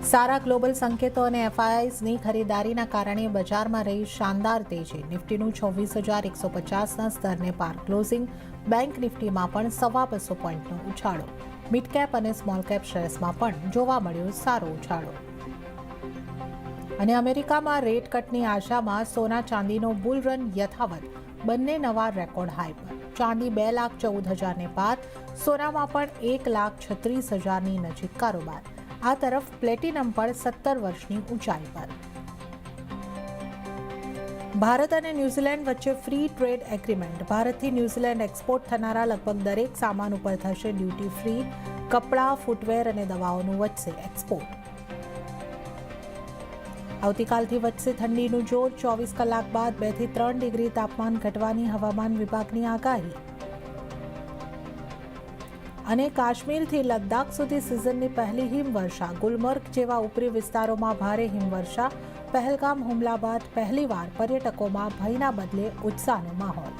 સારા global સંકેતો અને એફઆઈઆઈની ખરીદારીના કારણે બજારમાં રહી શાનદાર તેજી. નિફ્ટીનું 26,150ના સ્તરને પાર ક્લોઝિંગ. બેંક નિફ્ટીમાં પણ 250 પોઈન્ટનો ઉછાળો. મિડ કેપ અને સ્મોલ કેપ શેર્સમાં પણ જોવા મળ્યો સારો ઉછાળો. અને અમેરિકામાં રેટ કટની આશામાં સોના ચાંદીનો બુલ રન યથાવત. બંને નવા રેકોર્ડ હાઈ પર. ચાંદી 2,14,000ને પાર. સોનામાં પણ 1,36,000ની નજીક કારોબાર. આ તરફ પ્લેટિનમ પણ 17 વર્ષની ઊંચાઈ પર. ભારત અને ન્યૂઝીલેન્ડ વચ્ચે ફ્રી ટ્રેડ એગ્રીમેન્ટ. ભારતથી ન્યૂઝીલેન્ડ એક્સપોર્ટ થનારા લગભગ દરેક સામાન ઉપર થશે ડ્યુટી ફ્રી. કપડાં, ફૂટવેર અને દવાઓનું વધશે એક્સપોર્ટ. આવતીકાલથી વધશે ઠંડીનું જોર. 24 કલાક બાદ 2 થી 3 ડિગ્રી તાપમાન ઘટવાની હવામાન વિભાગની આગાહી. અને કાશ્મીરથી લદ્દાખ સુધી સિઝનની પહેલી હિમવર્ષા. ગુલમર્ગ જેવા ઉપરી વિસ્તારોમાં ભારે હિમવર્ષા. પહેલગામ હુમલા બાદ પહેલીવાર પર્યટકોમાં ભયના બદલે ઉત્સાહનો માહોલ.